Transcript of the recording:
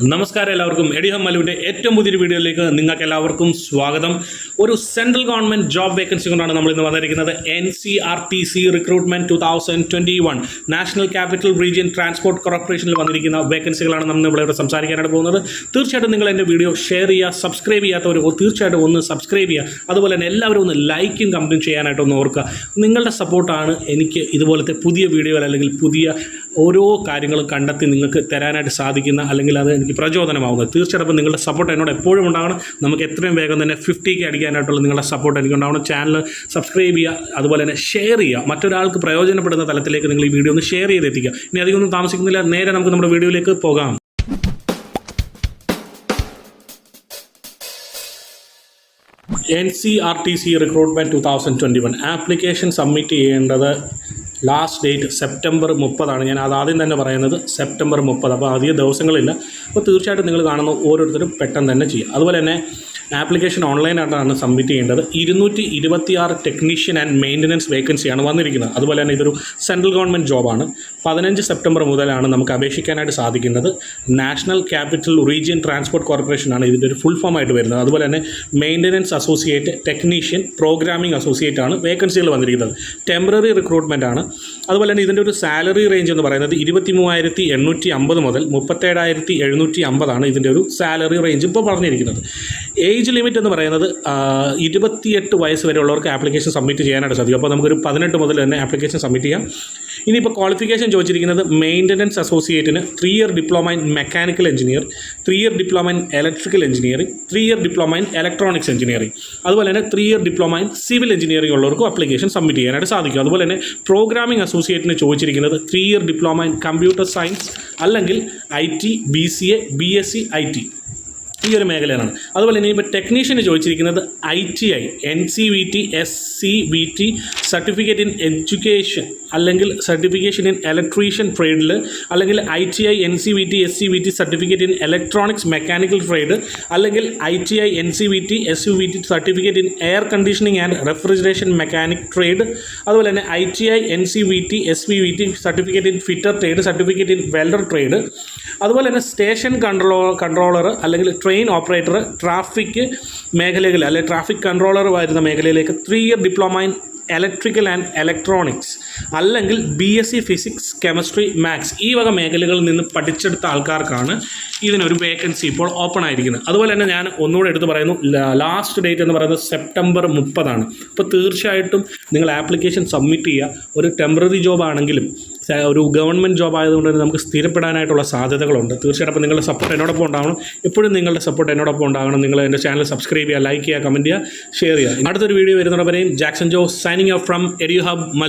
നമസ്കാരം എല്ലാവർക്കും Educ Hub Malluവിന്റെ ഏറ്റവും പുതിയൊരു വീഡിയോയിലേക്ക് നിങ്ങൾക്ക് എല്ലാവർക്കും സ്വാഗതം. ഒരു സെൻട്രൽ ഗവൺമെന്റ് ജോബ് വേക്കൻസി കൊണ്ടാണ് നമ്മൾ ഇന്ന് വന്നിരിക്കുന്നത്. NCRTC Recruitment 2021 national capital region transport കോർപ്പറേഷനിൽ വന്നിരിക്കുന്ന വേക്കൻസികളാണ് നമ്മൾ ഇവിടെ സംസാരിക്കാനായിട്ട് പോകുന്നത്. തീർച്ചയായിട്ടും നിങ്ങൾ എൻ്റെ വീഡിയോ ഷെയർ ചെയ്യുക, സബ്സ്ക്രൈബ് ചെയ്യാത്തവർ തീർച്ചയായിട്ടും ഒന്ന് സബ്സ്ക്രൈബ് ചെയ്യുക. അതുപോലെ തന്നെ എല്ലാവരും ഒന്ന് ലൈക്കും കമൻറ്റും ചെയ്യാനായിട്ട് ഒന്ന് ഓർക്കുക. നിങ്ങളുടെ സപ്പോർട്ടാണ് എനിക്ക് ഇതുപോലത്തെ പുതിയ വീഡിയോകൾ അല്ലെങ്കിൽ പുതിയ ഓരോ കാര്യങ്ങളും കണ്ടെത്തി നിങ്ങൾക്ക് തരാനായിട്ട് സാധിക്കുന്ന അല്ലെങ്കിൽ അത് എനിക്ക് പ്രചോദനമാവുന്നത്. തീർച്ചയായിട്ടും നിങ്ങളുടെ സപ്പോർട്ട് എന്നോട് എപ്പോഴും ഉണ്ടാകണം. നമുക്ക് എത്രയും വേഗം തന്നെ 50K അടിക്കാനായിട്ടുള്ള നിങ്ങളുടെ സപ്പോർട്ട് എനിക്ക് ഉണ്ടാവണം. ചാനൽ സബ്സ്ക്രൈബ് ചെയ്യുക, അതുപോലെ തന്നെ ഷെയർ ചെയ്യുക. മറ്റൊരാൾക്ക് പ്രയോജനപ്പെടുന്ന തലത്തിലേക്ക് നിങ്ങൾ ഈ വീഡിയോ ഒന്ന് ഷെയർ ചെയ്തെത്തിക്കുക. ഇനി അധികമൊന്നും താമസിക്കുന്നില്ല, നേരെ നമുക്ക് നമ്മുടെ വീഡിയോയിലേക്ക് പോകാം. NCRTC Recruitment 2021 ആപ്ലിക്കേഷൻ സബ്മിറ്റ് ചെയ്യേണ്ടത് ലാസ്റ്റ് ഡേറ്റ് സെപ്റ്റംബർ 30 ഞാൻ അത് ആദ്യം തന്നെ പറയുന്നത് സെപ്റ്റംബർ 30. അപ്പോൾ അധിക ദിവസങ്ങളില്ല. അപ്പോൾ തീർച്ചയായിട്ടും നിങ്ങൾ കാണുന്ന ഓരോരുത്തരും പെട്ടെന്ന് തന്നെ ചെയ്യുക. അതുപോലെ തന്നെ ആപ്ലിക്കേഷൻ ഓൺലൈനായിട്ടാണ് സബ്മിറ്റ് ചെയ്യേണ്ടത്. 226 ടെക്നീഷ്യൻ ആൻഡ് മെയിൻ്റനൻസ് വേക്കൻസിയാണ് വന്നിരിക്കുന്നത്. അതുപോലെ തന്നെ ഇതൊരു സെൻട്രൽ ഗവൺമെൻറ് ജോബാണ്. 15 സെപ്റ്റംബർ മുതലാണ് നമുക്ക് അപേക്ഷിക്കാനായിട്ട് സാധിക്കുന്നത്. നാഷണൽ ക്യാപിറ്റൽ റീജിയൻ ട്രാൻസ്പോർട്ട് കോർപ്പറേഷനാണ് ഇതിൻ്റെ ഒരു ഫുൾ ഫോം ആയിട്ട് വരുന്നത്. അതുപോലെ തന്നെ maintenance associate, technician, programming associate ആണ് വേക്കൻസികൾ വന്നിരിക്കുന്നത്. ടെമ്പററി റിക്രൂട്ട്മെൻ്റ് ആണ്. അതുപോലെ തന്നെ ഇതിൻ്റെ ഒരു സാലറി റേഞ്ച് എന്ന് പറയുന്നത് 23,850 മുതൽ 37,750 ആണ് ഇതിൻ്റെ ഒരു സാലറി റേഞ്ച് ഇപ്പോൾ പറഞ്ഞിരിക്കുന്നത്. ഏജ് ലിമിറ്റ് എന്ന് പറയുന്നത് 28 വയസ്സ് വരെയുള്ളവർക്ക് ആപ്ലിക്കേഷൻ സബ്മിറ്റ് ചെയ്യാനായിട്ട് സാധിക്കും. അപ്പോൾ നമുക്കൊരു 18 മുതൽ തന്നെ ആപ്ലിക്കേഷൻ സബ്മിറ്റ് ചെയ്യാം. ഇനിയിപ്പോൾ ക്വാളിഫിക്കേഷൻ ചോദിച്ചിരിക്കുന്നത് മെയിൻ്റനൻസ് അസോസിയേറ്റിന് 3 year diploma in mechanical engineer, 3 year diploma in electrical engineering, 3 year diploma in electronics engineering, അതുപോലെ തന്നെ 3 year diploma in civil engineering ഉള്ളവർക്കും ആപ്ലിക്കേഷൻ സബ്മിറ്റ് ചെയ്യാനായിട്ട് സാധിക്കും. അതുപോലെ തന്നെ പ്രോഗ്രാമിംഗ് അസോസിയേറ്റിന് ചോദിച്ചിരിക്കുന്നത് 3 year diploma in computer science അല്ലെങ്കിൽ IT, BCA, BSc IT ഈ ഒരു മേഖലയിലാണ്. അതുപോലെ തന്നെ ഇപ്പോൾ ടെക്നീഷ്യന് ചോദിച്ചിരിക്കുന്നത് ITI, NCVT, SCVT certificate in education അല്ലെങ്കിൽ സർട്ടിഫിക്കേഷൻ ഇൻ ഇലക്ട്രീഷ്യൻ ട്രേഡിൽ, അല്ലെങ്കിൽ ITI, NCVT, SCVT certificate in electronics mechanical trade, അല്ലെങ്കിൽ ITI, NCVT, SCVT certificate in air conditioning and refrigeration mechanic trade, അതുപോലെ തന്നെ ITI, NCVT, SCVT certificate in fitter trade, certificate in welder trade, അതുപോലെ തന്നെ station controller അല്ലെങ്കിൽ train operator, traffic മേഖലകളിൽ അല്ലെങ്കിൽ traffic controller വരുന്ന മേഖലയിലേക്ക് 3 year diploma in electrical and electronics അല്ലെങ്കിൽ BSc ഫിസിക്സ്, കെമിസ്ട്രി, മാത്സ് ഈ വക മേഖലകളിൽ നിന്ന് പഠിച്ചെടുത്ത ആൾക്കാർക്കാണ് ഇതിനൊരു വേക്കൻസി ഇപ്പോൾ ഓപ്പൺ ആയിരിക്കുന്നത്. അതുപോലെ തന്നെ ഞാൻ ഒന്നുകൂടെ എടുത്ത് പറയുന്നു, ലാസ്റ്റ് ഡേറ്റ് എന്ന് പറയുന്നത് സെപ്റ്റംബർ 30. അപ്പോൾ തീർച്ചയായിട്ടും നിങ്ങൾ ആപ്ലിക്കേഷൻ സബ്മിറ്റ് ചെയ്യുക. ഒരു ടെമ്പററി ജോബ് ആണെങ്കിലും ഒരു ഗവൺമെൻറ് ജോബ് ആയതുകൊണ്ട് തന്നെ നമുക്ക് സ്ഥിരപ്പെടാനായിട്ടുള്ള സാധ്യതകളുണ്ട്. തീർച്ചയായിട്ടും അപ്പോൾ നിങ്ങളുടെ സപ്പോർട്ട് എന്നോടൊപ്പം ഉണ്ടാകണം. എപ്പോഴും നിങ്ങളുടെ സപ്പോർട്ട് എന്നോടൊപ്പം ഉണ്ടാകണം. നിങ്ങൾ എൻ്റെ ചാനൽ സബ്സ്ക്രൈബ് ചെയ്യുക, ലൈക്ക് ചെയ്യുക, കമൻറ്റ് ചെയ്യുക, ഷെയർ ചെയ്യുക. അടുത്തൊരു വീഡിയോ വരുന്നവരെയും Jackson Joe signing off from Educ Hub Mallu.